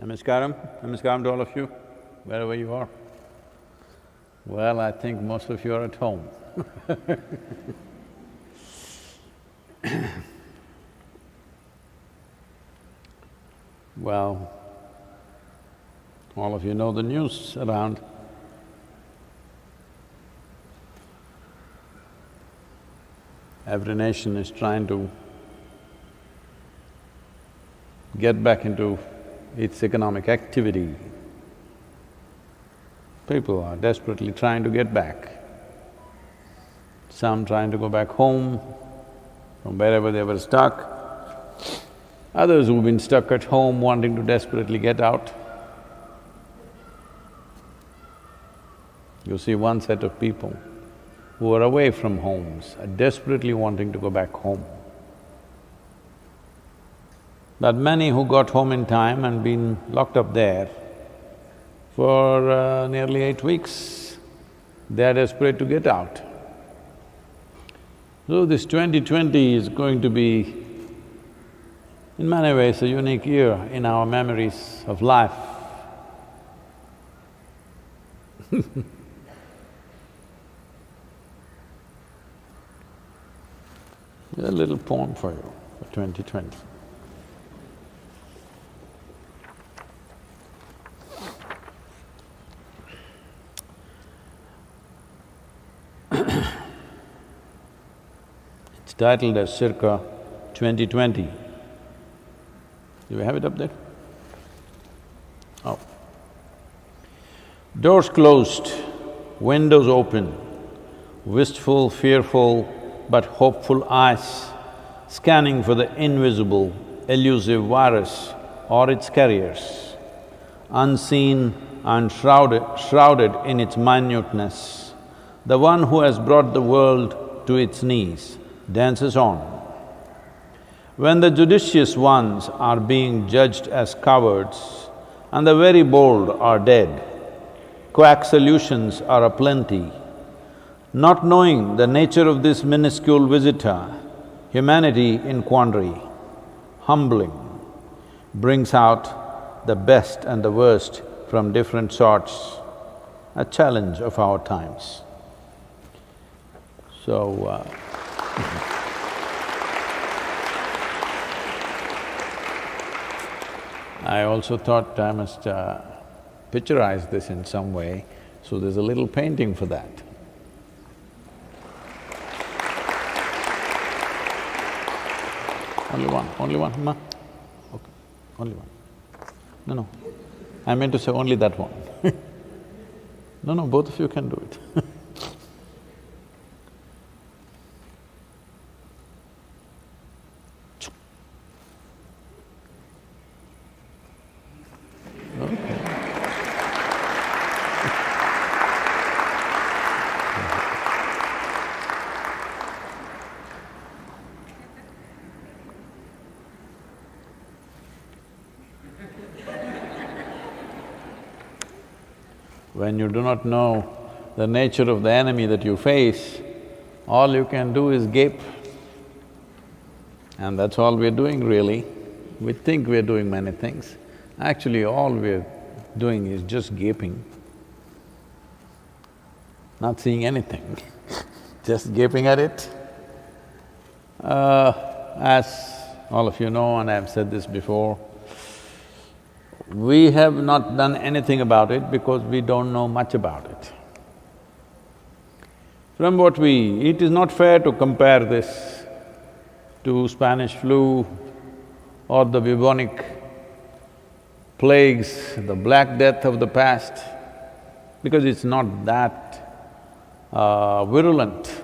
Namaskaram, namaskaram to all of you, wherever you are. Well, I think most of you are at home. Well, all of you know the news around. Every nation is trying to get back into its economic activity. People are desperately trying to get back. Some trying to go back home from wherever they were stuck. Others who've been stuck at home wanting to desperately get out. You see one set of people who are away from homes, are desperately wanting to go back home. But many who got home in time and been locked up there for nearly 8 weeks, they are desperate to get out. So this 2020 is going to be, in many ways, a unique year in our memories of life. Here's a little poem for you for 2020. It's titled as Circa 2020. Do we have it up there? Oh. Doors closed, windows open, wistful, fearful, but hopeful eyes scanning for the invisible, elusive virus or its carriers, unseen and shrouded in its minuteness. The one who has brought the world to its knees dances on. When the judicious ones are being judged as cowards and the very bold are dead, quack solutions are aplenty. Not knowing the nature of this minuscule visitor, humanity in quandary, humbling, brings out the best and the worst from different sorts, a challenge of our times. So, I also thought I must picturize this in some way, so there's a little painting for that. Only one, ma? Okay, only one. No, I meant to say only that one. No, both of you can do it. When you do not know the nature of the enemy that you face, all you can do is gape. And that's all we're doing really. We think we're doing many things. Actually, all we're doing is just gaping, not seeing anything, just gaping at it. As all of you know, and I've said this before, we have not done anything about it because we don't know much about it. From what it is not fair to compare this to Spanish flu or the bubonic plagues, the Black Death of the past, because it's not that virulent.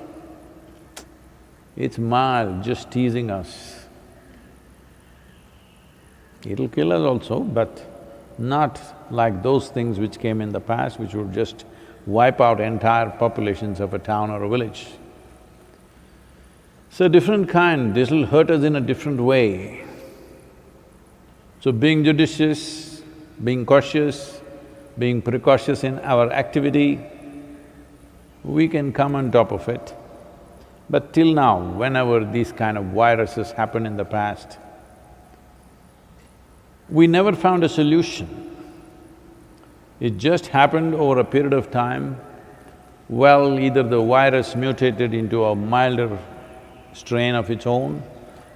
It's mild, just teasing us. It'll kill us also, but not like those things which came in the past, which would just wipe out entire populations of a town or a village. So different kind, this'll hurt us in a different way. So being judicious, being cautious, being precautious in our activity, we can come on top of it. But till now, whenever these kind of viruses happen in the past, We never found a solution. It just happened over a period of time. Well, either the virus mutated into a milder strain of its own,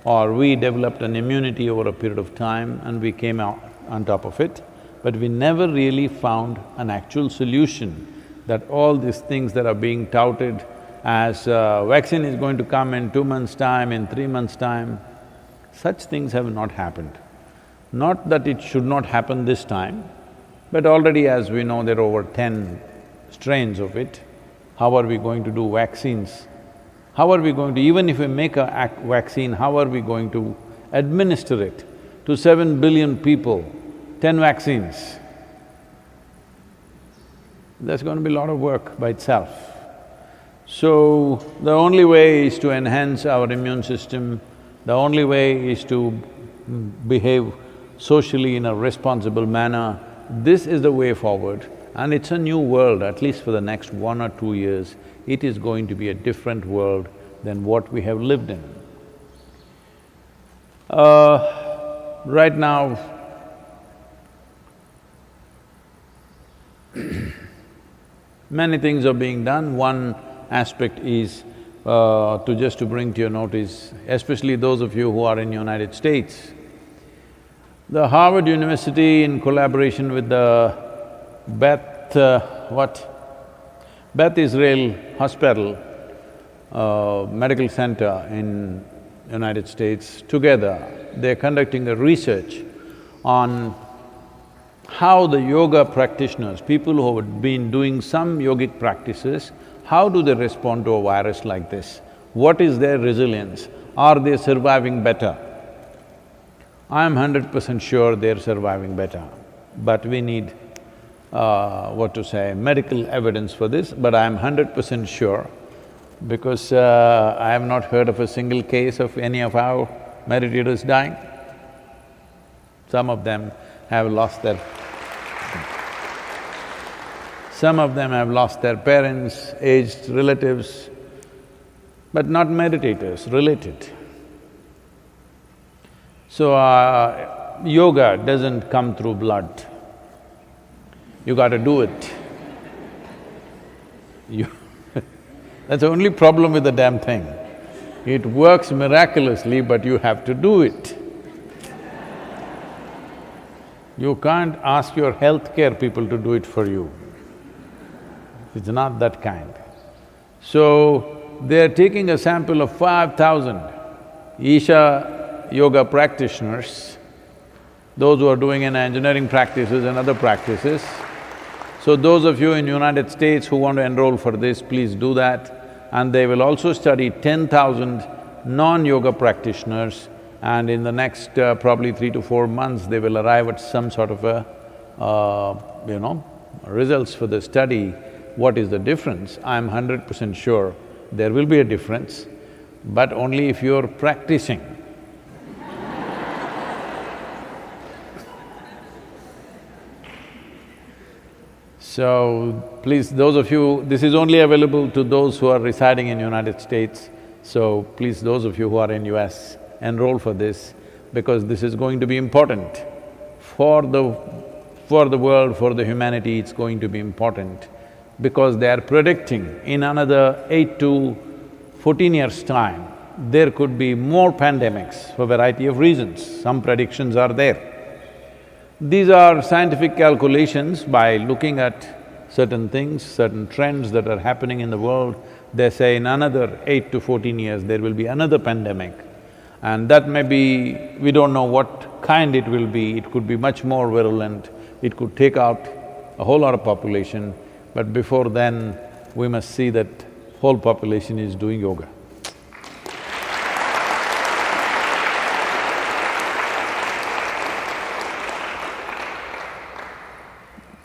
or we developed an immunity over a period of time and we came out on top of it. But we never really found an actual solution that all these things that are being touted as vaccine is going to come in 2 months' time, in 3 months' time, such things have not happened. Not that it should not happen this time, but already as we know there are over 10 strains of it. How are we going to do vaccines? How are we going to… even if we make a vaccine, how are we going to administer it to 7 billion people, 10 vaccines? That's going to be a lot of work by itself. So, the only way is to enhance our immune system, the only way is to behave socially in a responsible manner. This is the way forward, and it's a new world, at least for the next 1 or 2 years. It is going to be a different world than what we have lived in. Right now, many things are being done. One aspect is to bring to your notice, especially those of you who are in United States, the Harvard University in collaboration with the Beth Israel Hospital, medical center in United States, together they're conducting a research on how the yoga practitioners, people who have been doing some yogic practices, how do they respond to a virus like this? What is their resilience? Are they surviving better? I'm 100% sure they're surviving better, but we need, medical evidence for this, but I'm 100% sure because I have not heard of a single case of any of our meditators dying. Some of them have lost their… parents, aged relatives, but not meditators, related. So, yoga doesn't come through blood. You gotta do it. That's the only problem with the damn thing. It works miraculously, but you have to do it. You can't ask your healthcare people to do it for you. It's not that kind. So, they're taking a sample of 5,000 Isha yoga practitioners, those who are doing in engineering practices and other practices. So those of you in United States who want to enroll for this, please do that. And they will also study 10,000 non-yoga practitioners, and in the next probably 3 to 4 months, they will arrive at some sort of a, results for the study. What is the difference? I'm 100% sure there will be a difference, but only if you're practicing. So, please, those of you… this is only available to those who are residing in United States, so please, those of you who are in US, enroll for this, because this is going to be important. For the world, for the humanity, it's going to be important, because they are predicting in another 8 to 14 years' time, there could be more pandemics for a variety of reasons. Some predictions are there. These are scientific calculations by looking at certain things, certain trends that are happening in the world. They say in another 8 to 14 years, there will be another pandemic. And that may be… we don't know what kind it will be, it could be much more virulent, it could take out a whole lot of population, but before then, we must see that whole population is doing yoga.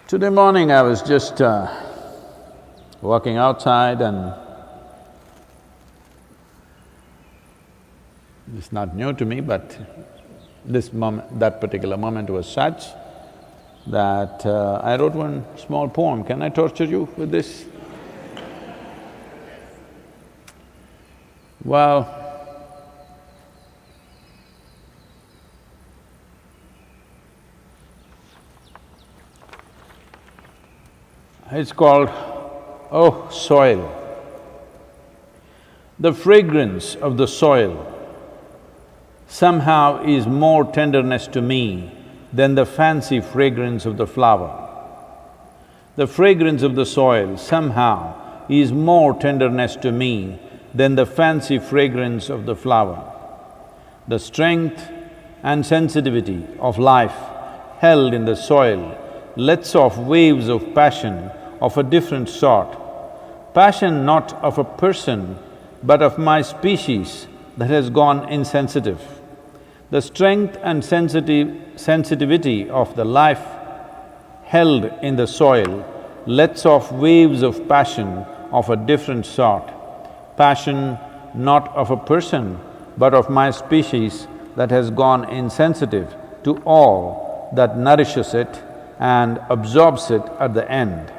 Today morning I was just walking outside, and it's not new to me, but that particular moment was such that I wrote one small poem. Can I torture you with this? Well, It's called, oh, soil. The fragrance of the soil somehow is more tenderness to me than the fancy fragrance of the flower. The fragrance of the soil somehow is more tenderness to me than the fancy fragrance of the flower. The strength and sensitivity of life held in the soil lets off waves of passion of a different sort. Passion not of a person, but of my species that has gone insensitive. The strength and sensitivity of the life held in the soil lets off waves of passion of a different sort. Passion not of a person, but of my species that has gone insensitive to all that nourishes it and absorbs it at the end.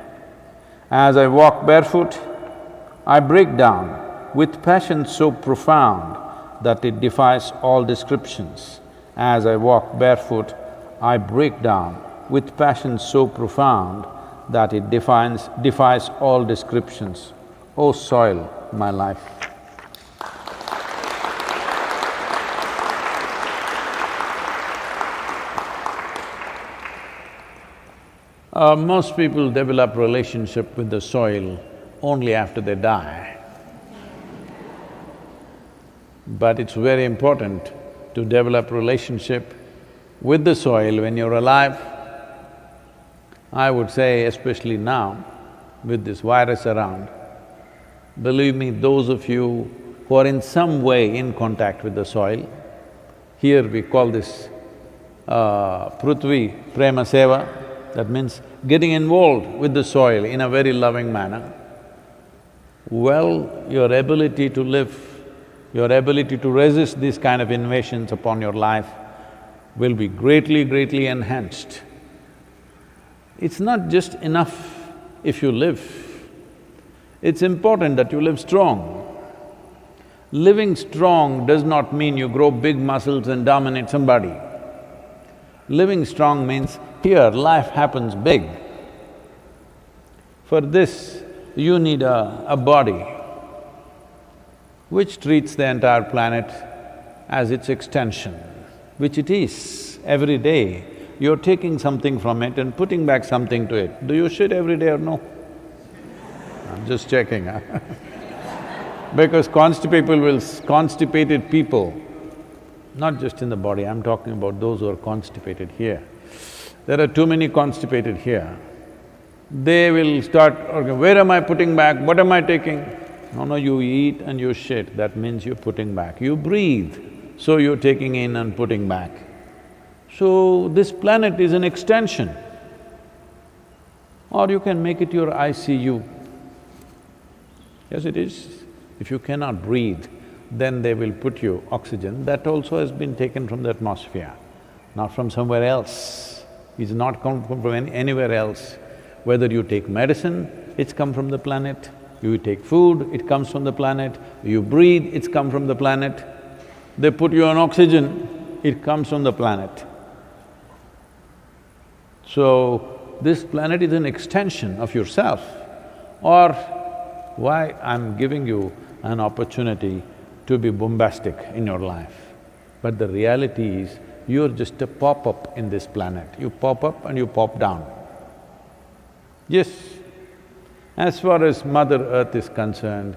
As I walk barefoot, I break down with passion so profound that it defies all descriptions. As I walk barefoot, I break down with passion so profound that it defies all descriptions. O soil, my life. Most people develop relationship with the soil only after they die. But it's very important to develop relationship with the soil when you're alive. I would say especially now, with this virus around, believe me, those of you who are in some way in contact with the soil, here we call this Prithvi Prema Seva, that means getting involved with the soil in a very loving manner. Well, your ability to live, your ability to resist these kind of invasions upon your life will be greatly enhanced. It's not just enough if you live, it's important that you live strong. Living strong does not mean you grow big muscles and dominate somebody. Living strong means here life happens big. For this, you need a body which treats the entire planet as its extension, which it is. Every day, you're taking something from it and putting back something to it. Do you shit every day or no? I'm just checking, huh? Because constipated people, not just in the body, I'm talking about those who are constipated here. There are too many constipated here. They will start arguing, where am I putting back, what am I taking? No, you eat and you shit, that means you're putting back. You breathe, so you're taking in and putting back. So this planet is an extension. Or you can make it your ICU. Yes, it is. If you cannot breathe, then they will put you oxygen. That also has been taken from the atmosphere, not from somewhere else. It's not come from anywhere else. Whether you take medicine, it's come from the planet. You take food, it comes from the planet. You breathe, it's come from the planet. They put you on oxygen, it comes from the planet. So, this planet is an extension of yourself. Or why I'm giving you an opportunity to be bombastic in your life. But the reality is, you're just a pop-up in this planet. You pop up and you pop down. Yes, as far as Mother Earth is concerned,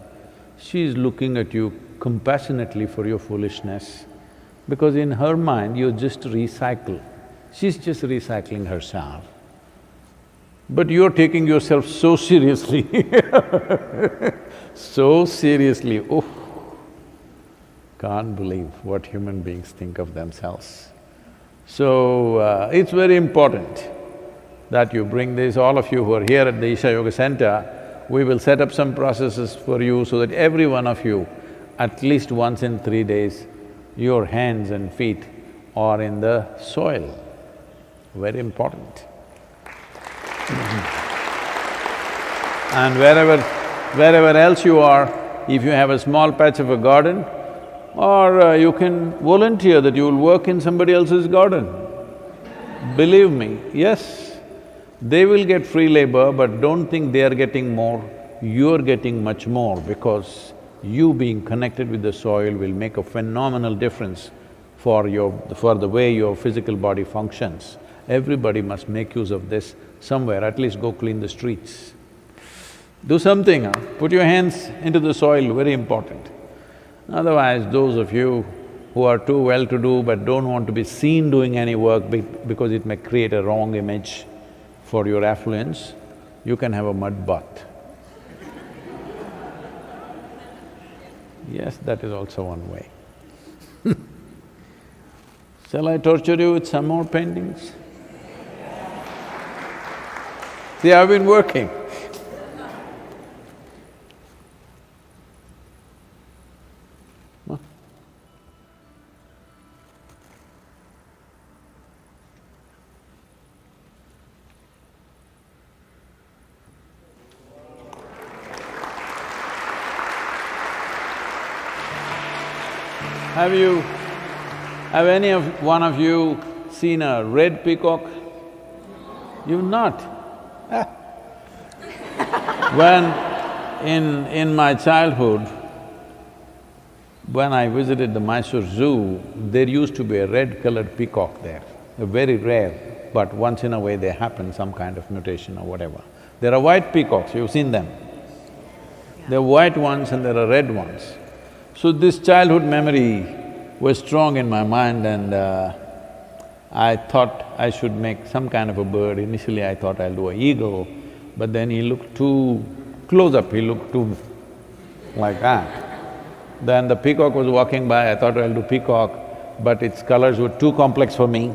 she's looking at you compassionately for your foolishness, because in her mind, you're just recycle. She's just recycling herself. But you're taking yourself so seriously so seriously, oh, can't believe what human beings think of themselves. So, it's very important that you bring this, all of you who are here at the Isha Yoga Center, we will set up some processes for you so that every one of you, at least once in 3 days, your hands and feet are in the soil. Very important. And wherever else you are, if you have a small patch of a garden, or you can volunteer that you will work in somebody else's garden. Believe me, yes. They will get free labor, but don't think they are getting more, you're getting much more because you being connected with the soil will make a phenomenal difference for the way your physical body functions. Everybody must make use of this somewhere, at least go clean the streets. Do something, huh? Put your hands into the soil, very important. Otherwise, those of you who are too well-to-do but don't want to be seen doing any work because it may create a wrong image for your affluence, you can have a mud bath. Yes, that is also one way. Shall I torture you with some more paintings? See, I've been working. Have any of one of you seen a red peacock? You've not? When in my childhood, when I visited the Mysore Zoo, there used to be a red-colored peacock there. They're very rare, but once in a way they happen, some kind of mutation or whatever. There are white peacocks, you've seen them. There are white ones and there are red ones. So this childhood memory was strong in my mind and I thought I should make some kind of a bird. Initially I thought I'll do an eagle, but then he looked too close up, he looked too like that. Then the peacock was walking by, I thought I'll do peacock, but its colors were too complex for me.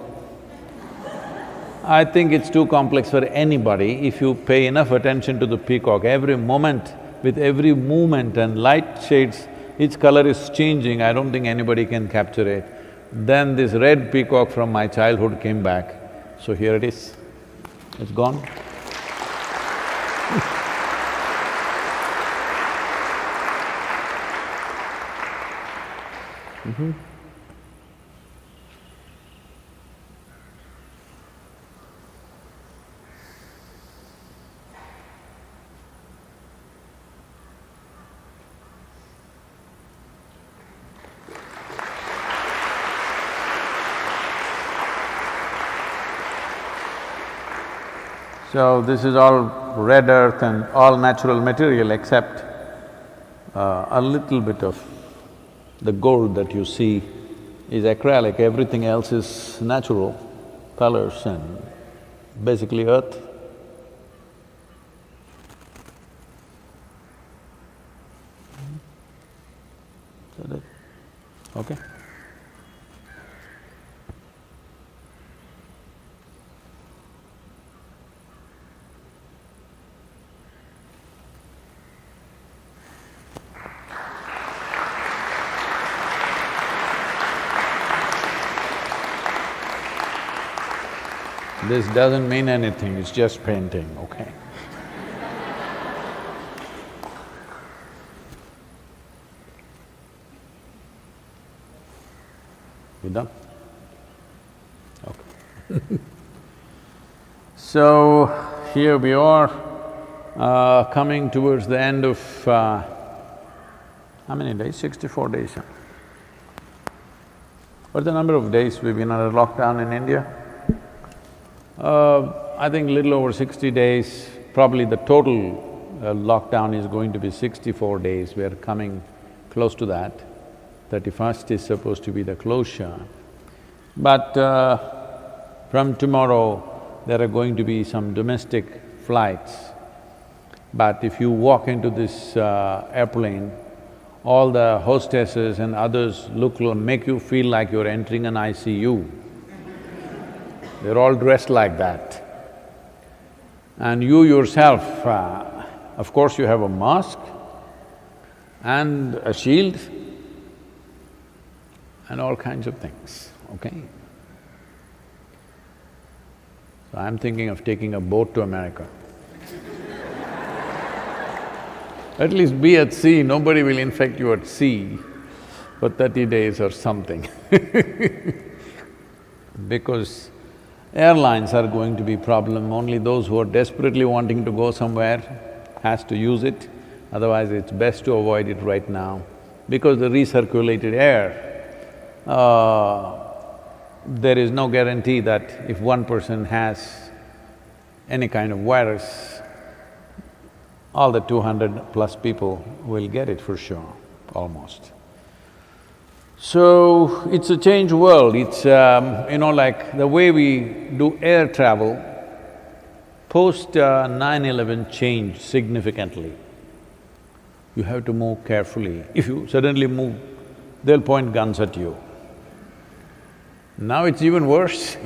I think it's too complex for anybody. If you pay enough attention to the peacock, every moment, with every movement and light shades, its color is changing, I don't think anybody can capture it. Then this red peacock from my childhood came back, so here it is. It's gone. So this is all red earth and all natural material except a little bit of the gold that you see is acrylic, everything else is natural colors and basically earth. Is that it? Okay. This doesn't mean anything, it's just painting, okay? You done? Okay. So, here we are, coming towards the end of… how many days? 64 days, huh? What's the number of days we've been under lockdown in India? I think little over 60 days, probably the total lockdown is going to be 64 days, we're coming close to that. 31st is supposed to be the closure. But from tomorrow, there are going to be some domestic flights. But if you walk into this airplane, all the hostesses and others make you feel like you're entering an ICU. They're all dressed like that. And you yourself, of course you have a mask and a shield and all kinds of things, okay? So I'm thinking of taking a boat to America. At least be at sea, nobody will infect you at sea for 30 days or something. Because Airlines are going to be problem, only those who are desperately wanting to go somewhere has to use it, otherwise it's best to avoid it right now. Because the recirculated air, there is no guarantee that if one person has any kind of virus, all the 200 plus people will get it for sure, almost. So, it's a changed world, it's like the way we do air travel, post 9/11 changed significantly. You have to move carefully. If you suddenly move, they'll point guns at you. Now it's even worse.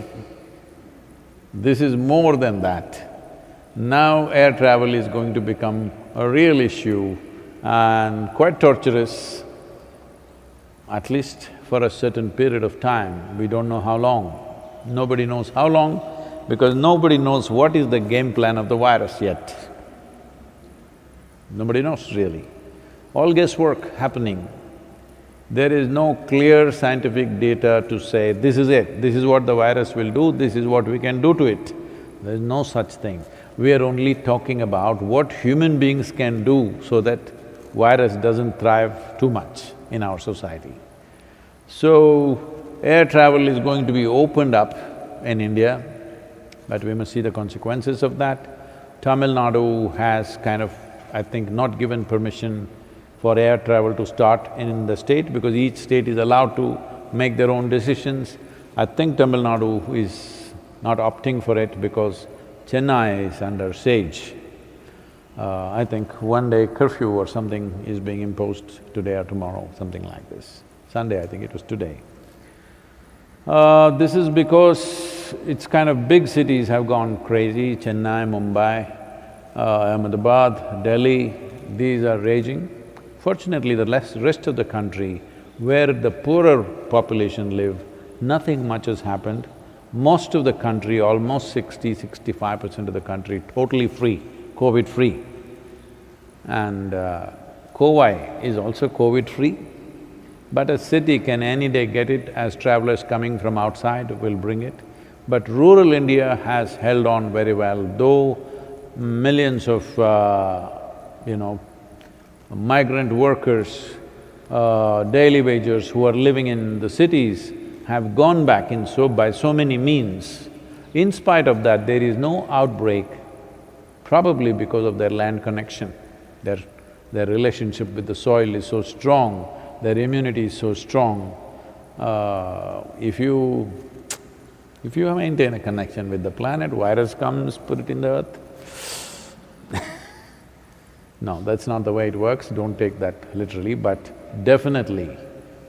This is more than that. Now air travel is going to become a real issue and quite torturous, at least for a certain period of time. We don't know how long. Nobody knows how long, because nobody knows what is the game plan of the virus yet. Nobody knows really. All guesswork happening. There is no clear scientific data to say, this is it, this is what the virus will do, this is what we can do to it. There is no such thing. We are only talking about what human beings can do so that virus doesn't thrive too much in our society. So, air travel is going to be opened up in India, but we must see the consequences of that. Tamil Nadu has kind of, I think, not given permission for air travel to start in the state because each state is allowed to make their own decisions. I think Tamil Nadu is not opting for it because Chennai is under siege. I think one day curfew or something is being imposed today or tomorrow, something like this. Sunday, I think it was today. This is because it's kind of big cities have gone crazy, Chennai, Mumbai, Ahmedabad, Delhi, these are raging. Fortunately, the rest of the country, where the poorer population live, nothing much has happened. Most of the country, almost 65% of the country, totally free, COVID-free. And Kovai is also COVID-free, but a city can any day get it as travelers coming from outside will bring it. But rural India has held on very well, though millions of, migrant workers, daily wagers who are living in the cities have gone back by so many means. In spite of that, there is no outbreak, probably because of their land connection. Their relationship with the soil is so strong, their immunity is so strong. If you maintain a connection with the planet, virus comes, put it in the earth. No, that's not the way it works, don't take that literally, but definitely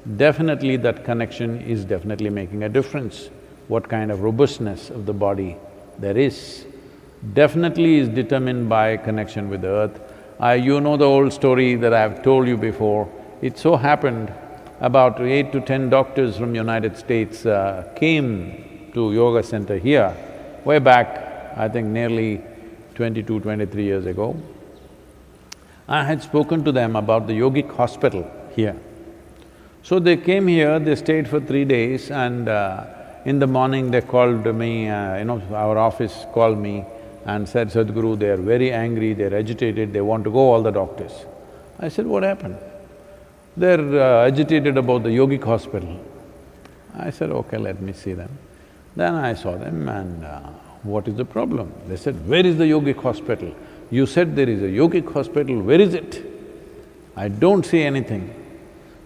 that connection is definitely making a difference. What kind of robustness of the body there is, definitely is determined by connection with the earth. You know the old story that I've told you before. It so happened about 8 to 10 doctors from United States came to yoga center here way back, I think nearly 22, 23 years ago. I had spoken to them about the yogic hospital here. So they came here, they stayed for 3 days and in the morning they called me, our office called me and said, Sadhguru, they are very angry, they're agitated, they want to go, all the doctors. I said, what happened? They're agitated about the yogic hospital. I said, okay, let me see them. Then I saw them and what is the problem? They said, where is the yogic hospital? You said there is a yogic hospital, where is it? I don't see anything.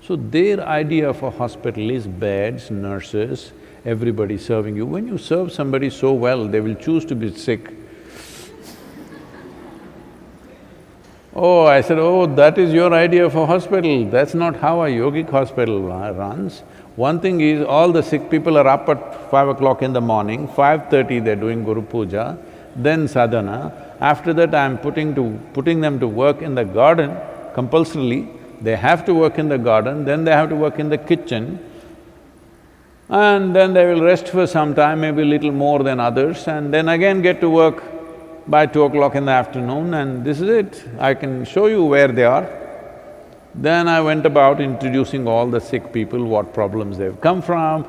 So their idea of a hospital is beds, nurses, everybody serving you. When you serve somebody so well, they will choose to be sick. Oh, I said, oh, that is your idea of a hospital, that's not how a yogic hospital runs. One thing is, all the sick people are up at 5 o'clock in the morning, 5:30 they're doing Guru Puja, then sadhana. After that, I'm putting them to work in the garden compulsorily. They have to work in the garden, then they have to work in the kitchen, and then they will rest for some time, maybe a little more than others, and then again get to work by 2 o'clock in the afternoon, and this is it. I can show you where they are. Then I went about introducing all the sick people, what problems they've come from,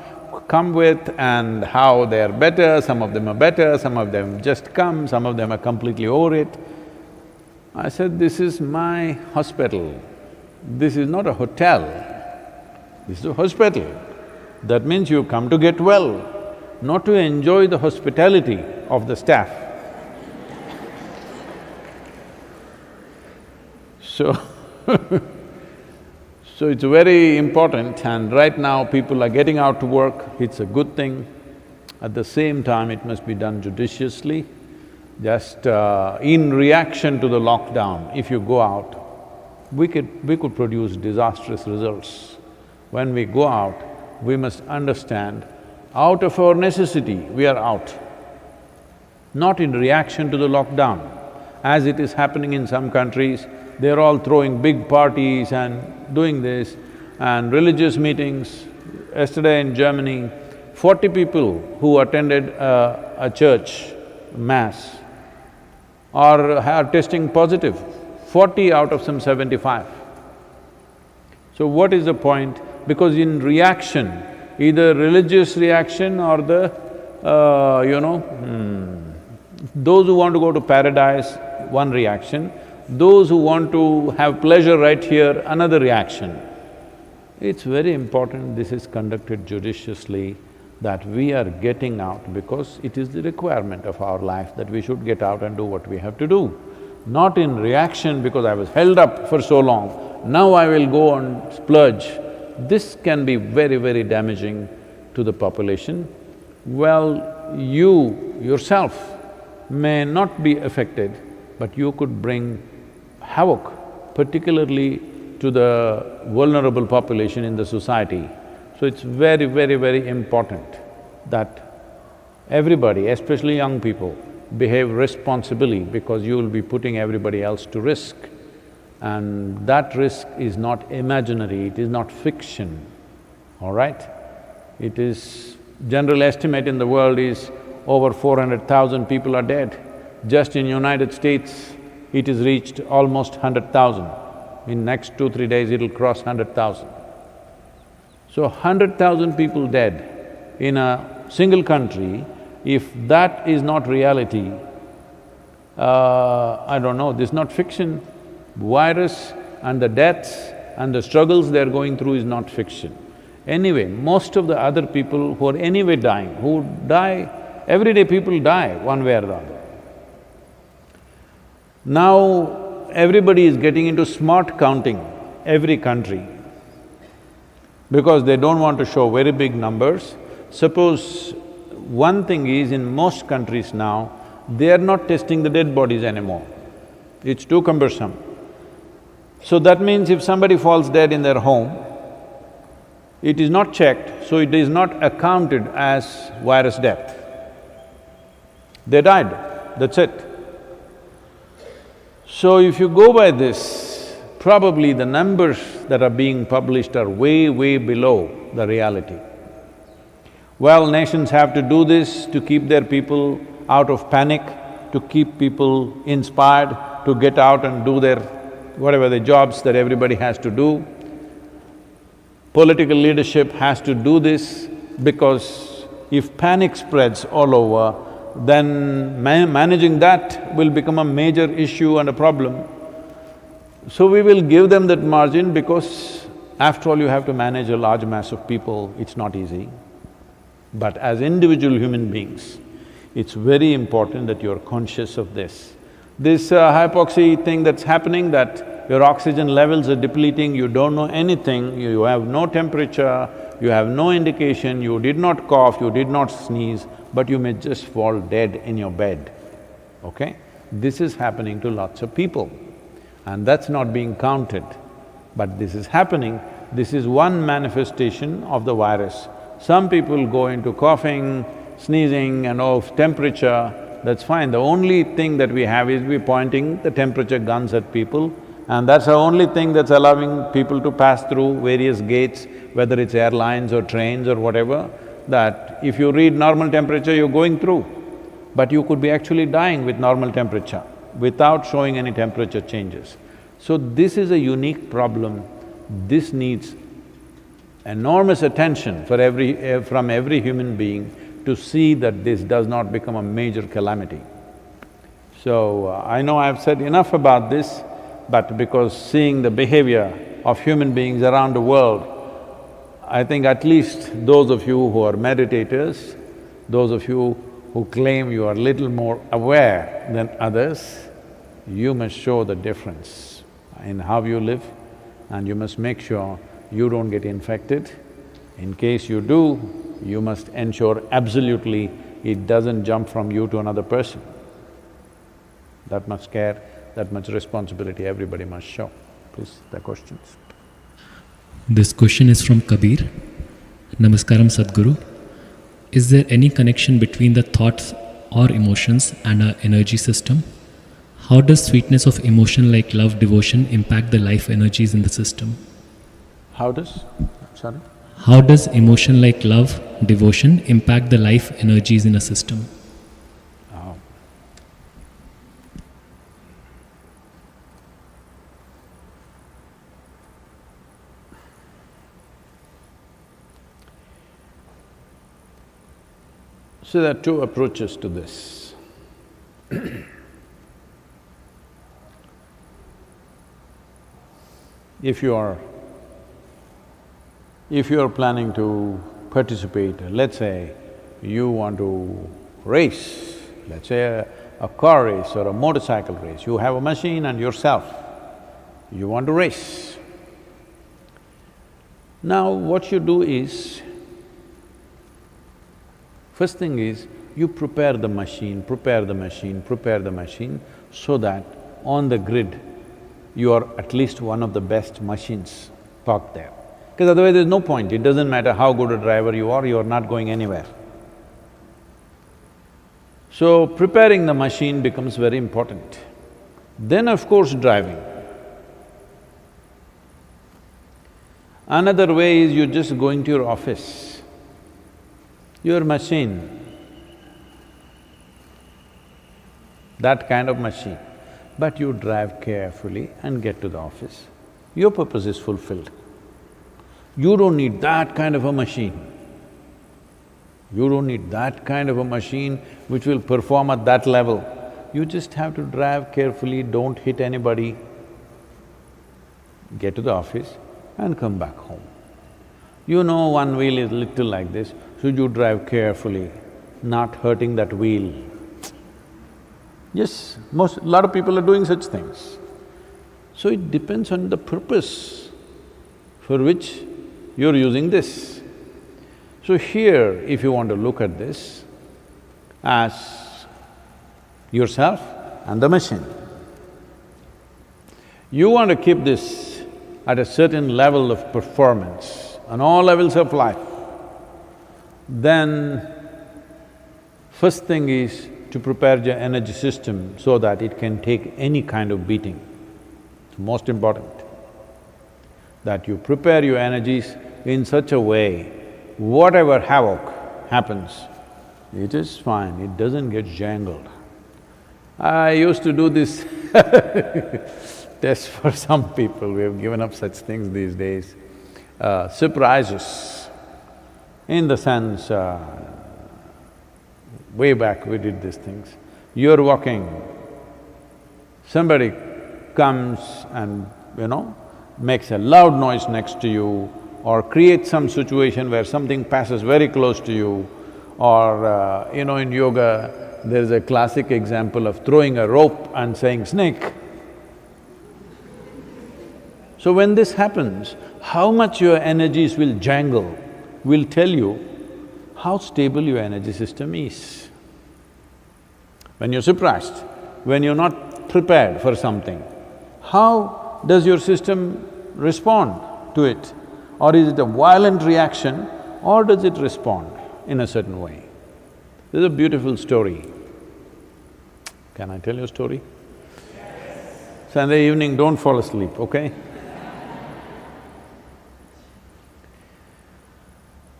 come with and how they're better, some of them are better, some of them just come, some of them are completely over it. I said, this is my hospital, this is not a hotel, this is a hospital. That means you come to get well, not to enjoy the hospitality of the staff. So so it's very important, and right now people are getting out to work, it's a good thing. At the same time, it must be done judiciously. Just in reaction to the lockdown, if you go out, we could produce disastrous results. When we go out, we must understand, out of our necessity, we are out, not in reaction to the lockdown. As it is happening in some countries, they're all throwing big parties and doing this, and religious meetings. Yesterday in Germany, 40 people who attended a church mass are testing positive, 40 out of some 75. So what is the point? Because in reaction, either religious reaction or the, those who want to go to paradise, one reaction, those who want to have pleasure right here, another reaction. It's very important this is conducted judiciously, that we are getting out because it is the requirement of our life that we should get out and do what we have to do. Not in reaction because I was held up for so long, now I will go and splurge. This can be very, very damaging to the population. Well, you yourself may not be affected, but you could bring havoc, particularly to the vulnerable population in the society. So it's very, very, very important that everybody, especially young people, behave responsibly because you will be putting everybody else to risk. And that risk is not imaginary, it is not fiction, all right? It is… general estimate in the world is over 400,000 people are dead. Just in United States, it has reached almost 100,000. In next 2-3 days, it'll cross 100,000. So 100,000 people dead in a single country, if that is not reality, I don't know, this is not fiction. Virus and the deaths and the struggles they're going through is not fiction. Anyway, most of the other people who are anyway dying, who die, everyday people die one way or the other. Now, everybody is getting into smart counting, every country, because they don't want to show very big numbers. Suppose one thing is, in most countries now, they are not testing the dead bodies anymore. It's too cumbersome. So that means if somebody falls dead in their home, it is not checked, so it is not accounted as virus death. They died, that's it. So if you go by this, probably the numbers that are being published are way, way below the reality. Well, nations have to do this to keep their people out of panic, to keep people inspired to get out and do their… whatever the jobs that everybody has to do. Political leadership has to do this because if panic spreads all over, then managing that will become a major issue and a problem. So we will give them that margin because after all you have to manage a large mass of people, it's not easy. But as individual human beings, it's very important that you're conscious of this. This hypoxia thing that's happening, that your oxygen levels are depleting, you don't know anything, you have no temperature, you have no indication, you did not cough, you did not sneeze, but you may just fall dead in your bed, okay? This is happening to lots of people, and that's not being counted. But this is happening, this is one manifestation of the virus. Some people go into coughing, sneezing and temperature, that's fine. The only thing that we have is we're pointing the temperature guns at people, and that's the only thing that's allowing people to pass through various gates, whether it's airlines or trains or whatever, that if you read normal temperature, you're going through. But you could be actually dying with normal temperature, without showing any temperature changes. So this is a unique problem. This needs enormous attention from every human being to see that this does not become a major calamity. So, I know I've said enough about this, but because seeing the behavior of human beings around the world, I think at least those of you who are meditators, those of you who claim you are little more aware than others, you must show the difference in how you live, and you must make sure you don't get infected. In case you do, you must ensure absolutely it doesn't jump from you to another person. That much care, that much responsibility everybody must show. Please, the questions. This question is from Kabir. Namaskaram Sadhguru. Is there any connection between the thoughts or emotions and our energy system? How does sweetness of emotion like love, devotion impact the life energies in the system? How does? Sorry? How does emotion like love, devotion impact the life energies in a system? Oh. So there are two approaches to this. If you are planning to participate, let's say you want to race, let's say a car race or a motorcycle race, you have a machine and yourself, you want to race. Now what you do is, first thing is, you prepare the machine so that on the grid, you are at least one of the best machines parked there. Because otherwise there's no point, it doesn't matter how good a driver you are not going anywhere. So preparing the machine becomes very important. Then of course driving. Another way is you're just going to your office. Your machine, that kind of machine, but you drive carefully and get to the office. Your purpose is fulfilled. You don't need that kind of a machine. You don't need that kind of a machine which will perform at that level. You just have to drive carefully, don't hit anybody, get to the office and come back home. You know one wheel is little like this, so you drive carefully, not hurting that wheel. Yes, a lot of people are doing such things. So it depends on the purpose for which you're using this. So here, if you want to look at this as yourself and the machine, you want to keep this at a certain level of performance on all levels of life, then first thing is to prepare your energy system so that it can take any kind of beating. It's most important that you prepare your energies in such a way, whatever havoc happens, it is fine, it doesn't get jangled. I used to do this test for some people, we have given up such things these days. Surprises, in the sense, way back we did these things. You're walking, somebody comes and, makes a loud noise next to you, or creates some situation where something passes very close to you, or in yoga, there's a classic example of throwing a rope and saying, "snake." So when this happens, how much your energies will jangle will tell you how stable your energy system is. When you're surprised, when you're not prepared for something, how does your system respond to it? Or is it a violent reaction, or does it respond in a certain way? There's a beautiful story. Can I tell you a story? Yes. Sunday evening, don't fall asleep, okay?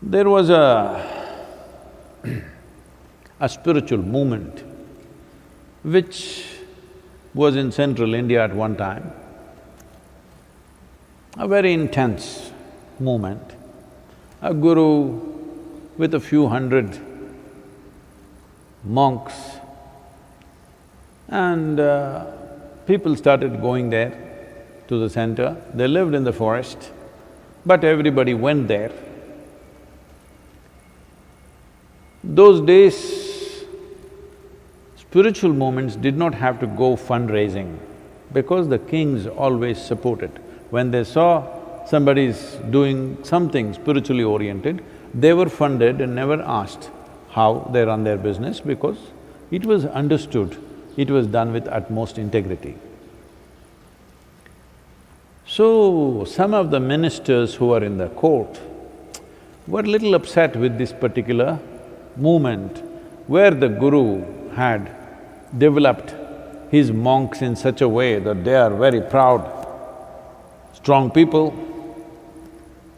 There was a spiritual movement which was in central India at one time, a very intense movement. a guru with a few hundred monks, and people started going there to the center. They lived in the forest, but everybody went there. Those days, spiritual movements did not have to go fundraising because the kings always supported. When they saw somebody's doing something spiritually oriented, they were funded and never asked how they run their business because it was understood, it was done with utmost integrity. So, some of the ministers who were in the court were little upset with this particular movement where the guru had developed his monks in such a way that they are very proud, strong people.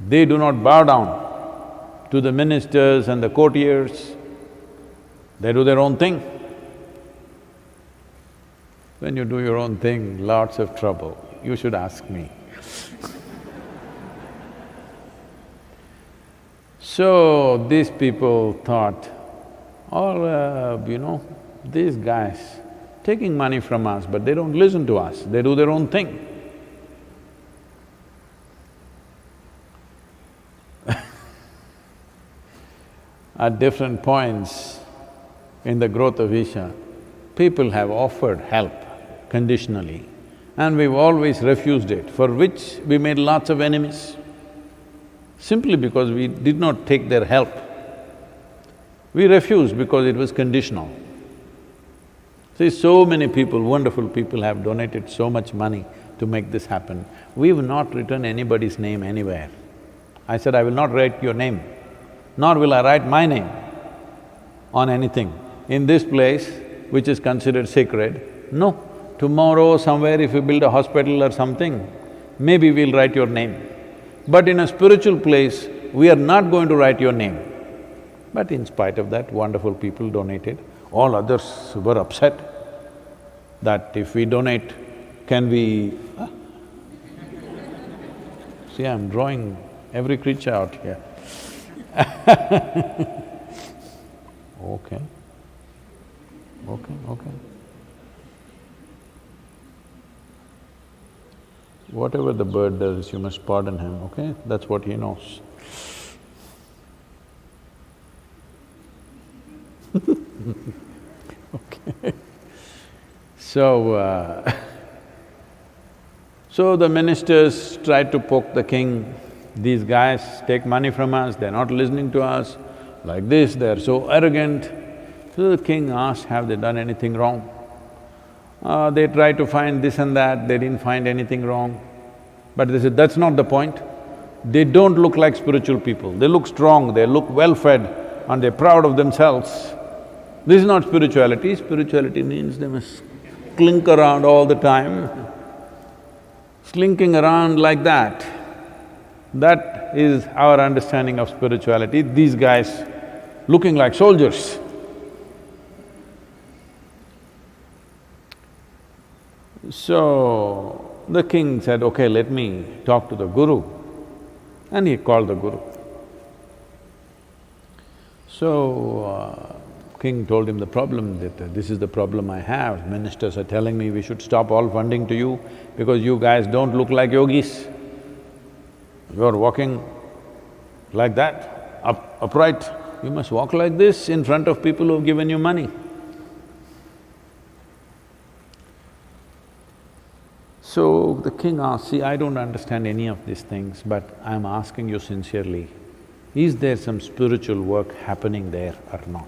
They do not bow down to the ministers and the courtiers, they do their own thing. When you do your own thing, lots of trouble, you should ask me. So, these people thought, these guys taking money from us, but they don't listen to us, they do their own thing. At different points in the growth of Isha, people have offered help conditionally, and we've always refused it, for which we made lots of enemies, simply because we did not take their help. We refused because it was conditional. See, so many people, wonderful people have donated so much money to make this happen. We've not written anybody's name anywhere. I said, I will not write your name, nor will I write my name on anything. In this place, which is considered sacred, no. Tomorrow somewhere if you build a hospital or something, maybe we'll write your name. But in a spiritual place, we are not going to write your name. But in spite of that, wonderful people donated. All others were upset that if we donate, can we… See, I'm drawing every creature out here. Okay. Okay. Whatever the bird does, you must pardon him, okay? That's what he knows. Okay. So, so the ministers tried to poke the king, these guys take money from us, they're not listening to us, like this, they're so arrogant. So the king asked, have they done anything wrong? They tried to find this and that, they didn't find anything wrong. But they said, that's not the point. They don't look like spiritual people, they look strong, they look well-fed and they're proud of themselves. This is not spirituality. Spirituality means they must clink around all the time, slinking around like that. That is our understanding of spirituality. These guys looking like soldiers. So, the king said, okay, let me talk to the guru. And he called the guru. So, king told him the problem, that this is the problem I have. Ministers are telling me we should stop all funding to you because you guys don't look like yogis. You're walking like that, upright. You must walk like this in front of people who've given you money. So the king asked, see, I don't understand any of these things, but I'm asking you sincerely, is there some spiritual work happening there or not?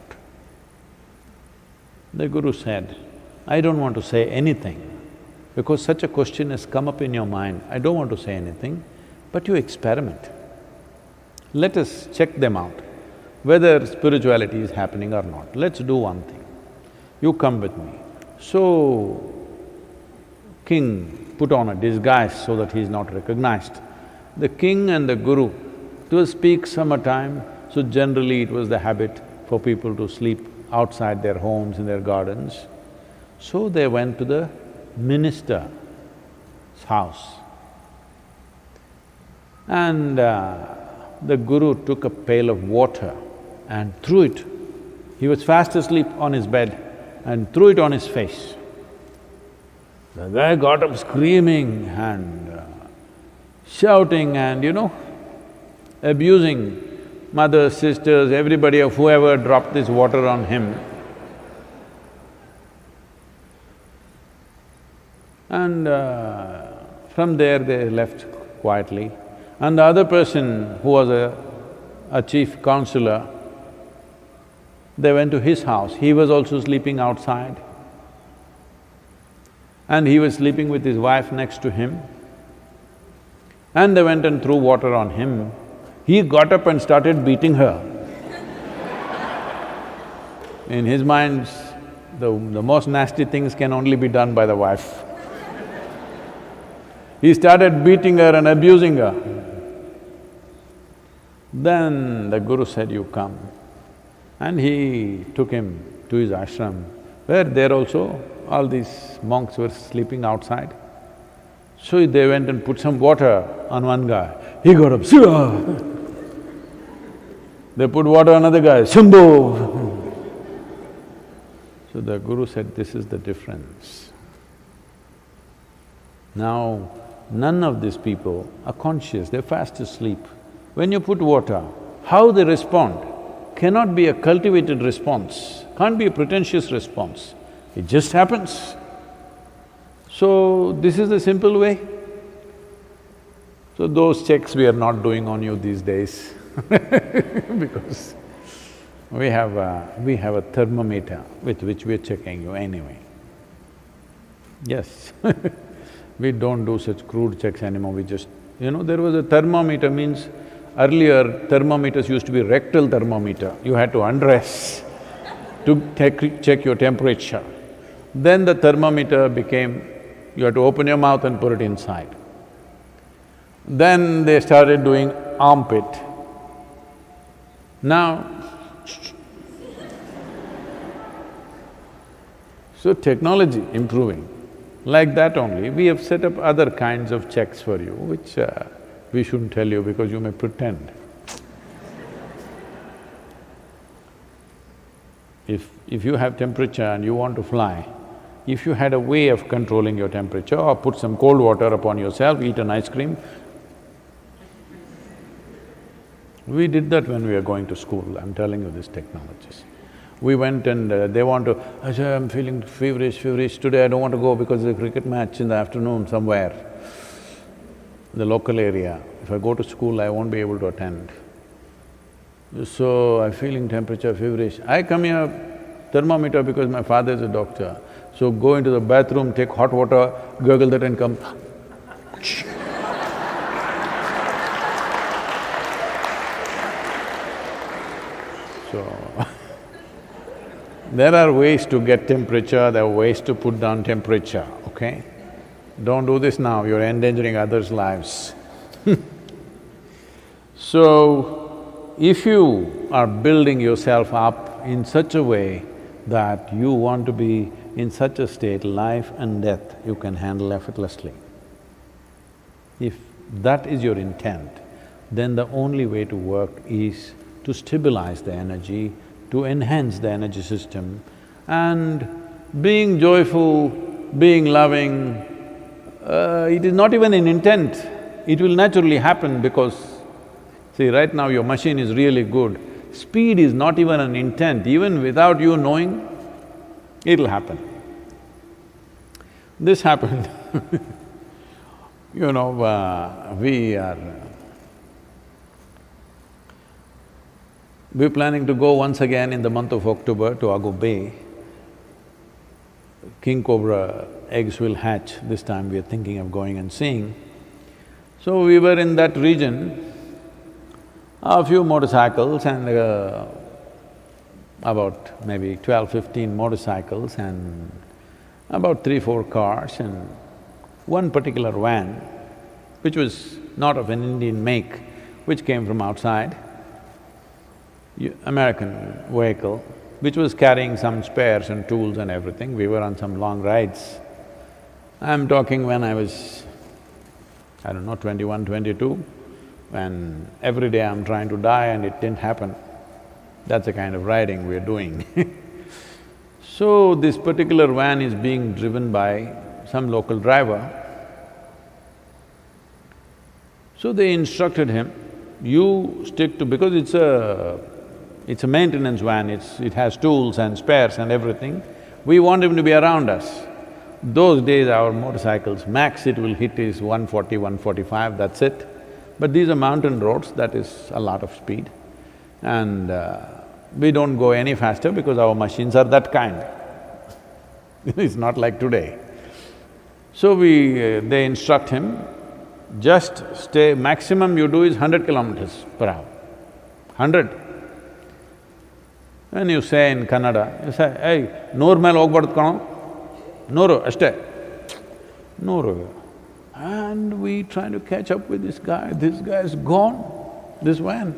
The guru said, I don't want to say anything, because such a question has come up in your mind, I don't want to say anything, but you experiment. Let us check them out, whether spirituality is happening or not. Let's do one thing, you come with me. So, king put on a disguise so that he is not recognized. The king and the guru, it was peak summertime, so generally it was the habit for people to sleep outside their homes, in their gardens. So they went to the minister's house. And the guru took a pail of water and threw it. He was fast asleep on his bed and threw it on his face. The guy got up screaming and shouting and, abusing mothers, sisters, everybody of whoever dropped this water on him. And from there they left quietly. And the other person who was a chief counselor, they went to his house. He was also sleeping outside. And he was sleeping with his wife next to him. And they went and threw water on him. He got up and started beating her. In his mind, the most nasty things can only be done by the wife. He started beating her and abusing her. Then the guru said, "You come." And he took him to his ashram, where there also all these monks were sleeping outside. So they went and put some water on one guy. He got up, "Shiva!" They put water on another guy, "Shambho!" So the guru said, this is the difference. Now, none of these people are conscious, they're fast asleep. When you put water, how they respond cannot be a cultivated response, can't be a pretentious response. It just happens. So, this is the simple way. So those checks we are not doing on you these days because we have a thermometer with which we're checking you anyway. Yes we don't do such crude checks anymore, we just… there was a thermometer means, earlier thermometers used to be rectal thermometer, you had to undress to check your temperature. Then the thermometer became, you had to open your mouth and put it inside. Then they started doing armpit. Now, so technology improving. Like that only, we have set up other kinds of checks for you, which we shouldn't tell you because you may pretend. If you have temperature and you want to fly, if you had a way of controlling your temperature or put some cold water upon yourself, eat an ice cream. We did that when we were going to school, I'm telling you these technologies. We went and they want to, "Ajay, I'm feeling feverish, today I don't want to go because there's a cricket match in the afternoon somewhere, the local area. If I go to school, I won't be able to attend. So, I'm feeling temperature, feverish. I come here, thermometer because my father is a doctor. So go into the bathroom, take hot water, gurgle that and come. So there are ways to get temperature, there are ways to put down temperature, okay? Don't do this now, you're endangering others' lives. So, if you are building yourself up in such a way that you want to be in such a state, life and death you can handle effortlessly. If that is your intent, then the only way to work is to stabilize the energy, to enhance the energy system, and being joyful, being loving, it is not even an intent, it will naturally happen because, see, right now your machine is really good. Speed is not even an intent, even without you knowing, it'll happen. This happened we're planning to go once again in the month of October to Aggo Bay. King cobra eggs will hatch, this time we are thinking of going and seeing. So we were in that region, a few motorcycles and about maybe 12-15 motorcycles and about 3-4 cars and one particular van, which was not of an Indian make, which came from outside, American vehicle, which was carrying some spares and tools and everything. We were on some long rides. I'm talking when I was, I don't know, 21, 22. when every day I'm trying to die and it didn't happen. That's the kind of riding we're doing. So this particular van is being driven by some local driver. So they instructed him, you stick to… because it's a maintenance van, it has tools and spares and everything. We want him to be around us. Those days our motorcycles, max it will hit is 140, 145, that's it. But these are mountain roads, that is a lot of speed. And we don't go any faster because our machines are that kind. It's not like today. So they instruct him, just stay… maximum you do is 100 kilometers per hour, 100. And you say in Kannada, you say, hey, noor mele hogbard kano, nooru, ashte, nooru. And we try to catch up with this guy is gone, this van.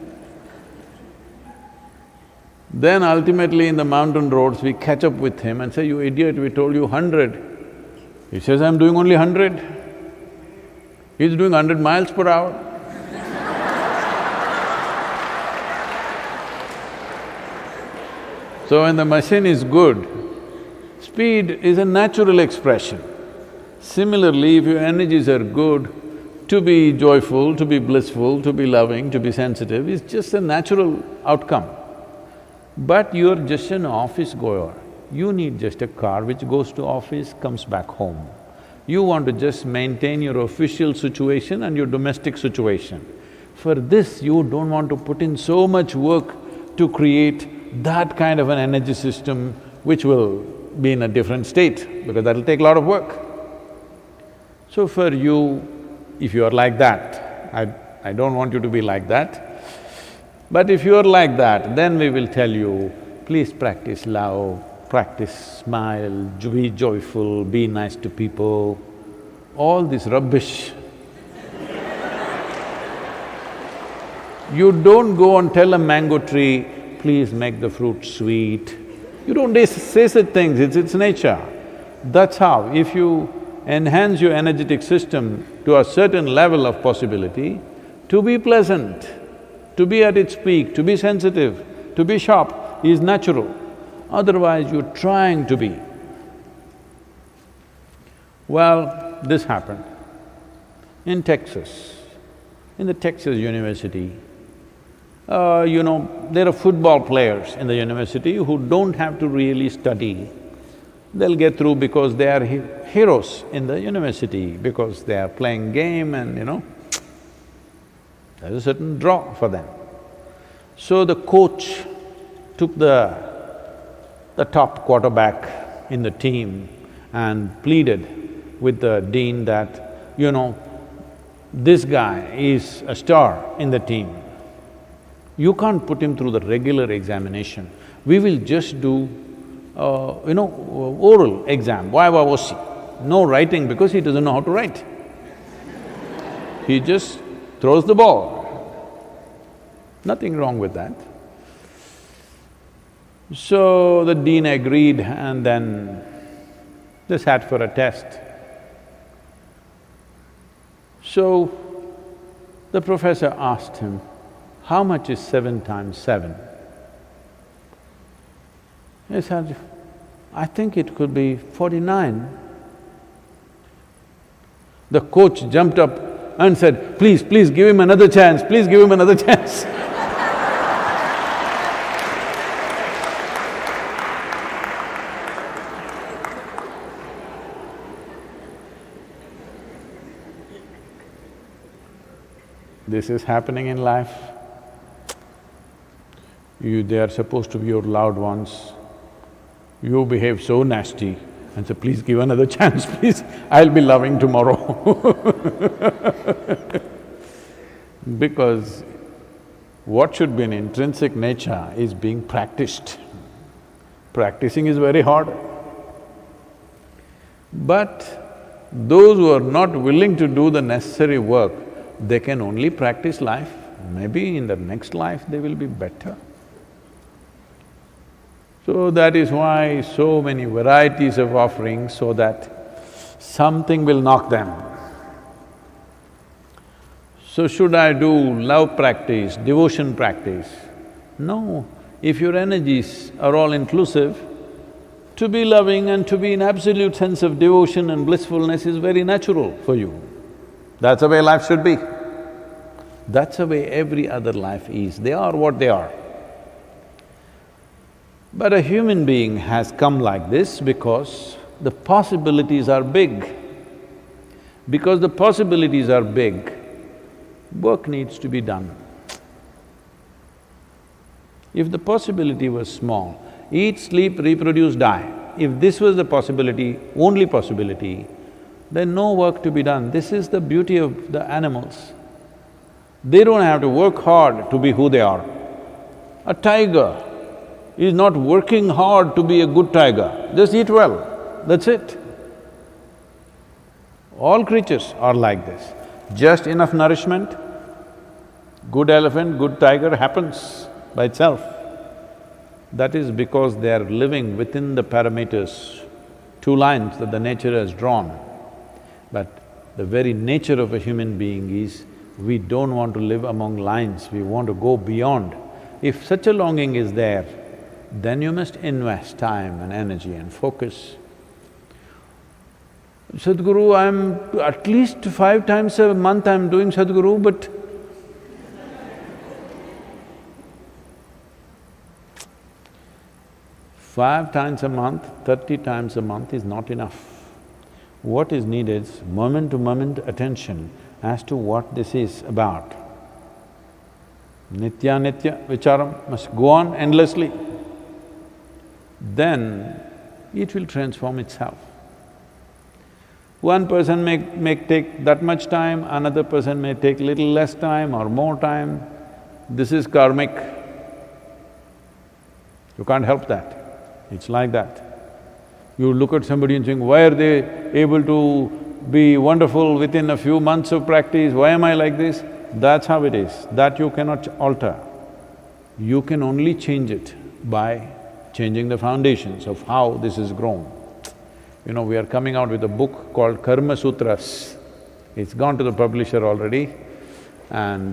Then ultimately in the mountain roads, we catch up with him and say, you idiot, we told you 100. He says, I'm doing only 100. He's doing 100 miles per hour. So when the machine is good, speed is a natural expression. Similarly, if your energies are good, to be joyful, to be blissful, to be loving, to be sensitive is just a natural outcome. But you're just an office goer. You need just a car which goes to office, comes back home. You want to just maintain your official situation and your domestic situation. For this, you don't want to put in so much work to create that kind of an energy system which will be in a different state, because that'll take a lot of work. So for you, if you are like that, I don't want you to be like that, but if you are like that, then we will tell you, please practice love, practice smile, be joyful, be nice to people, all this rubbish. You don't go and tell a mango tree, please make the fruit sweet. You don't say such things, it's nature. That's how, if you enhance your energetic system to a certain level of possibility, to be pleasant, to be at its peak, to be sensitive, to be sharp is natural. Otherwise, you're trying to be. Well, this happened in Texas, in the Texas University. There are football players in the university who don't have to really study. They'll get through because they are heroes in the university, because they are playing game and there's a certain draw for them. So the coach took the top quarterback in the team and pleaded with the dean that, this guy is a star in the team. You can't put him through the regular examination. We will just do, oral exam, YYOC, no writing because he doesn't know how to write. He just throws the ball. Nothing wrong with that. So the dean agreed and then they sat for a test. So the professor asked him, how much is 7 times 7? He said, I think it could be 49. The coach jumped up and said, please give him another chance, please give him another chance. This is happening in life. They are supposed to be your loved ones. You behave so nasty and say, please give another chance, please, I'll be loving tomorrow. Because what should be an intrinsic nature is being practiced. Practicing is very hard. But those who are not willing to do the necessary work, they can only practice life. Maybe in the next life they will be better. So that is why so many varieties of offerings, so that something will knock them. So should I do love practice, devotion practice? No. If your energies are all inclusive, to be loving and to be in absolute sense of devotion and blissfulness is very natural for you. That's the way life should be. That's the way every other life is. They are what they are. But a human being has come like this because the possibilities are big. Because the possibilities are big, work needs to be done. If the possibility was small, eat, sleep, reproduce, die, if this was the possibility, only possibility, then no work to be done. This is the beauty of the animals. They don't have to work hard to be who they are. A tiger is not working hard to be a good tiger, just eat well, that's it. All creatures are like this. Just enough nourishment, good elephant, good tiger happens by itself. That is because they are living within the parameters, two lines that the nature has drawn. But the very nature of a human being is, we don't want to live among lines, we want to go beyond. If such a longing is there, then you must invest time and energy and focus. Sadhguru, I'm… at least 5 times a month I'm doing Sadhguru, but five times a month, 30 times a month is not enough. What is needed is moment-to-moment attention as to what this is about. Nitya vicharam must go on endlessly. Then it will transform itself. One person may take that much time, another person may take little less time or more time. This is karmic. You can't help that. It's like that. You look at somebody and think, why are they able to be wonderful within a few months of practice, why am I like this? That's how it is, that you cannot alter. You can only change it by changing the foundations of how this is grown. You know, we are coming out with a book called Karma Sutras. It's gone to the publisher already and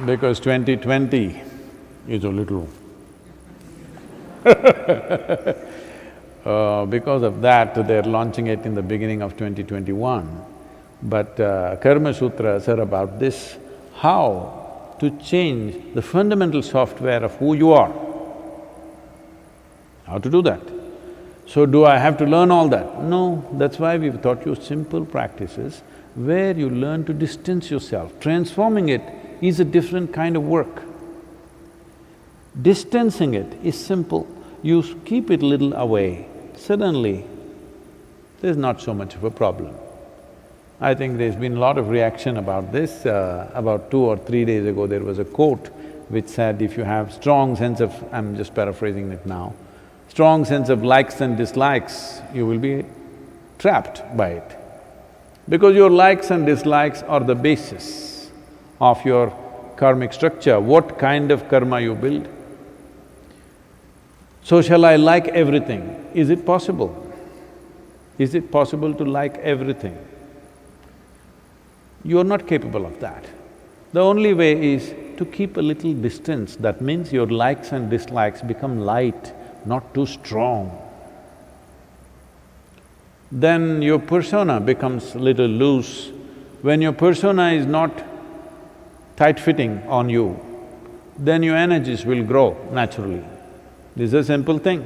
because 2020 is a little because of that, they're launching it in the beginning of 2021. But Karma Sutras are about this, how to change the fundamental software of who you are. How to do that? So do I have to learn all that? No, that's why we've taught you simple practices where you learn to distance yourself. Transforming it is a different kind of work. Distancing it is simple. You keep it little away, suddenly there's not so much of a problem. I think there's been a lot of reaction about this. About 2 or 3 days ago, there was a quote which said, if you have strong sense of… I'm just paraphrasing it now, strong sense of likes and dislikes, you will be trapped by it. Because your likes and dislikes are the basis of your karmic structure, what kind of karma you build. So shall I like everything? Is it possible? Is it possible to like everything? You are not capable of that. The only way is to keep a little distance. That means your likes and dislikes become light, not too strong. Then your persona becomes little loose. When your persona is not tight-fitting on you, then your energies will grow naturally. This is a simple thing.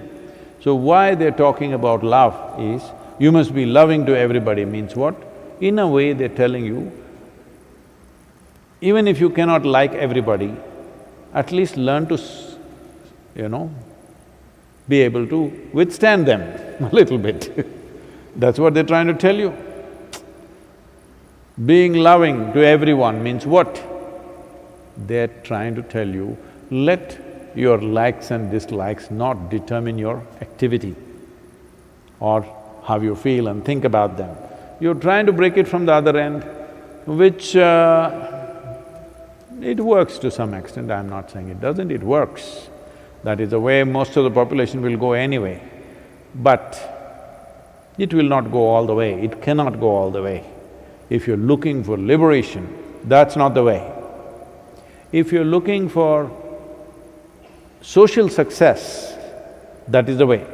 So why they're talking about love is, you must be loving to everybody means what? In a way they're telling you, even if you cannot like everybody, at least learn to, be able to withstand them a little bit. That's what they're trying to tell you. Being loving to everyone means what? They're trying to tell you, let your likes and dislikes not determine your activity or how you feel and think about them. You're trying to break it from the other end, which it works to some extent, I'm not saying it doesn't, it works. That is the way most of the population will go anyway. But It will not go all the way, it cannot go all the way. If you're looking for liberation, that's not the way. If you're looking for social success, that is the way.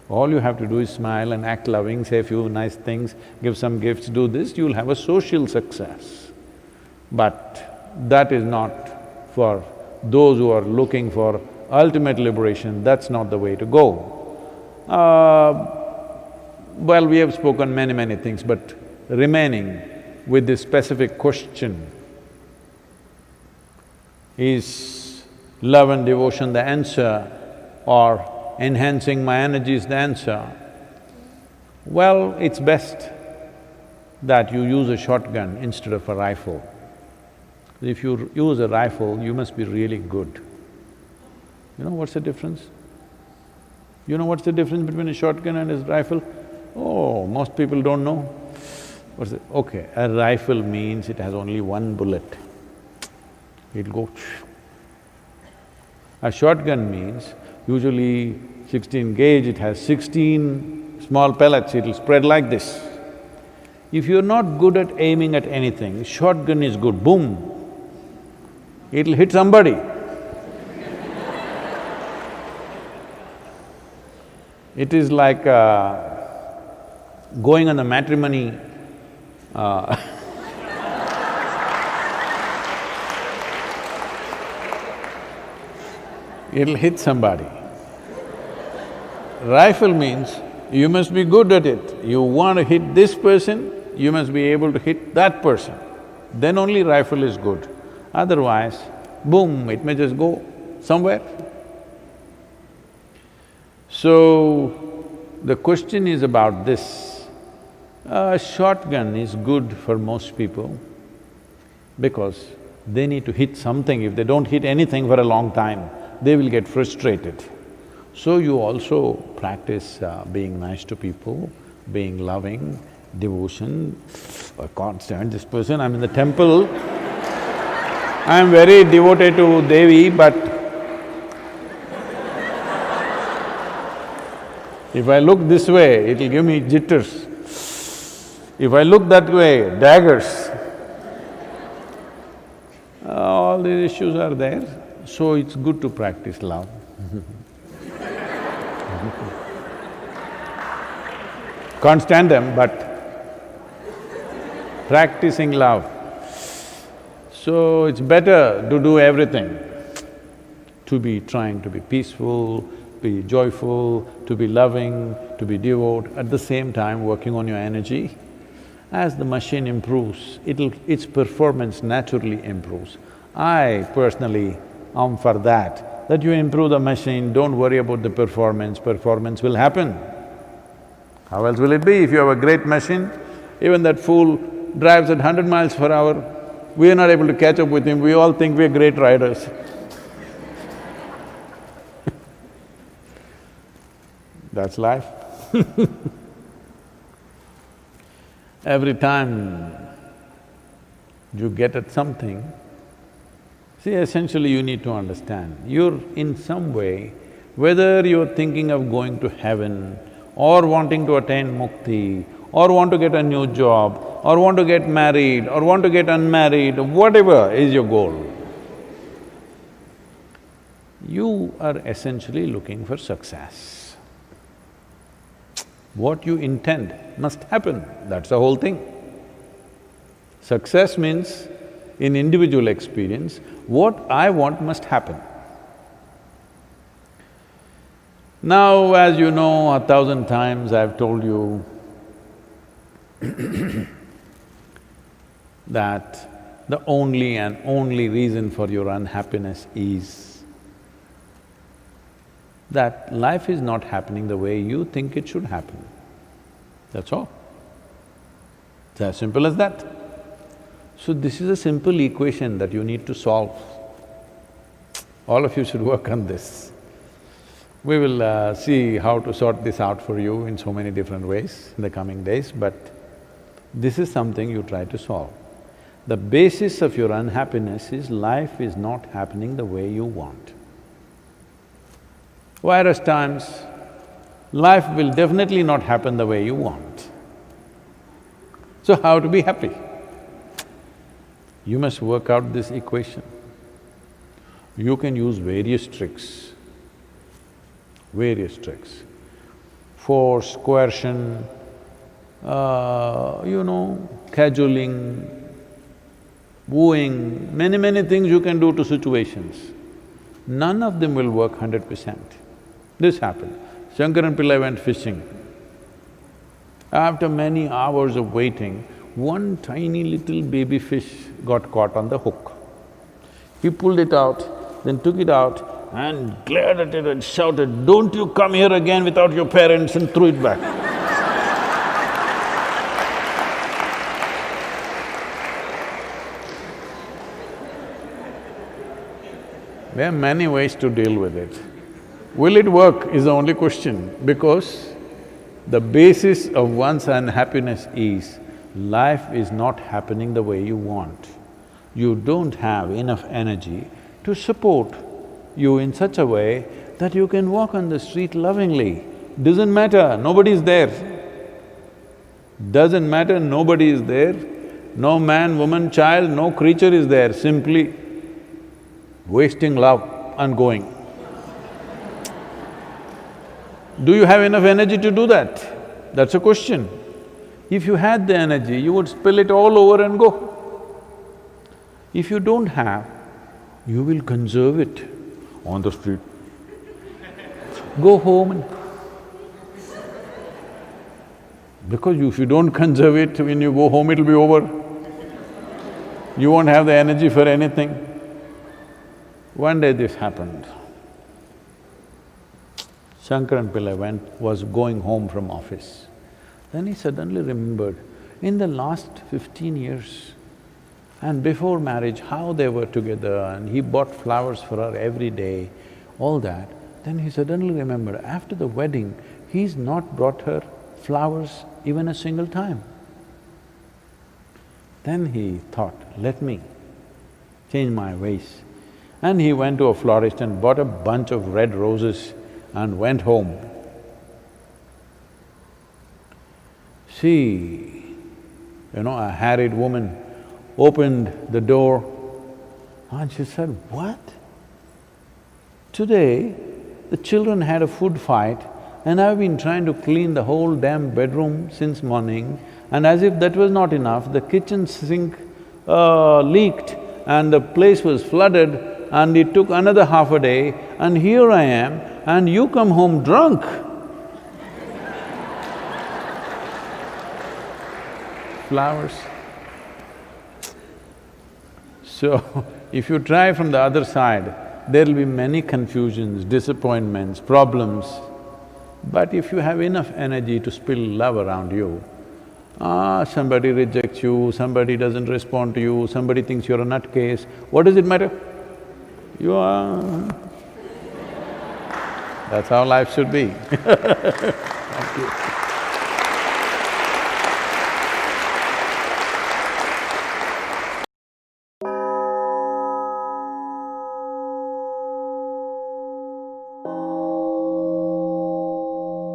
All you have to do is smile and act loving, say a few nice things, give some gifts, do this, you'll have a social success. But that is not for those who are looking for ultimate liberation, that's not the way to go. Well, we have spoken many things, but remaining with this specific question, is love and devotion the answer or enhancing my energy is the answer? Well, it's best that you use a shotgun instead of a rifle. If you use a rifle, you must be really good. You know what's the difference? You know what's the difference between a shotgun and a rifle? Oh, most people don't know. What's it? Okay, a rifle means it has only one bullet. It'll go. A shotgun means usually 16 gauge, it has 16 small pellets, it'll spread like this. If you're not good at aiming at anything, shotgun is good, boom, it'll hit somebody. It is like going on the matrimony it'll hit somebody. Rifle means you must be good at it. You want to hit this person, you must be able to hit that person. Then only rifle is good. Otherwise, boom, it may just go somewhere. So, the question is about this. A shotgun is good for most people because they need to hit something. If they don't hit anything for a long time, they will get frustrated. So you also practice being nice to people, being loving, devotion. I can't stand this person, I'm in the temple. I am very devoted to Devi, but if I look this way, it'll give me jitters. If I look that way, daggers. All these issues are there, so it's good to practice love. Can't stand them, but practicing love. So it's better to do everything, to be trying to be peaceful, be joyful, to be loving, to be devout, at the same time working on your energy. As the machine improves, its performance naturally improves. I personally am for that you improve the machine, don't worry about the performance will happen. How else will it be? If you have a great machine, even that fool drives at 100 miles per hour, we are not able to catch up with him, we all think we're great riders. That's life. Every time you get at something, see, essentially you need to understand, you're in some way, whether you're thinking of going to heaven or wanting to attain mukti, or want to get a new job, or want to get married, or want to get unmarried, whatever is your goal, you are essentially looking for success. What you intend must happen, that's the whole thing. Success means, in individual experience, what I want must happen. Now, as you know, 1,000 times I've told you that the only and only reason for your unhappiness is that life is not happening the way you think it should happen. That's all. It's as simple as that. So this is a simple equation that you need to solve. All of you should work on this. We will see how to sort this out for you in so many different ways in the coming days, but this is something you try to solve. The basis of your unhappiness is life is not happening the way you want. Virus times, life will definitely not happen the way you want. So how to be happy? You must work out this equation. You can use various tricks. Force, coercion, cajoling, wooing, many things you can do to situations. None of them will work 100%. This happened. Shankaran Pillai went fishing. After many hours of waiting, one tiny little baby fish got caught on the hook. He pulled it out, then took it out and glared at it and shouted, "Don't you come here again without your parents," and threw it back. There are many ways to deal with it. Will it work is the only question, because the basis of one's unhappiness is life is not happening the way you want. You don't have enough energy to support you in such a way that you can walk on the street lovingly. Doesn't matter, nobody is there. Doesn't matter, nobody is there. No man, woman, child, no creature is there, simply wasting love and going. Do you have enough energy to do that? That's a question. If you had the energy, you would spill it all over and go. If you don't have, you will conserve it on the street. Go home and… Because if you don't conserve it, when you go home it'll be over. You won't have the energy for anything. One day this happened. Shankaran Pillai was going home from office. Then he suddenly remembered, in the last 15 years and before marriage, how they were together, and he bought flowers for her every day, all that. Then he suddenly remembered, after the wedding, he's not brought her flowers even a single time. Then he thought, let me change my ways. And he went to a florist and bought a bunch of red roses and went home. A harried woman opened the door and she said, "What? Today, the children had a food fight and I've been trying to clean the whole damn bedroom since morning, and as if that was not enough, the kitchen sink leaked and the place was flooded and it took another half a day, and here I am and you come home drunk." Flowers. So, if you try from the other side, there'll be many confusions, disappointments, problems. But if you have enough energy to spill love around you, somebody rejects you, somebody doesn't respond to you, somebody thinks you're a nutcase, what does it matter? You are… That's how life should be. Thank you.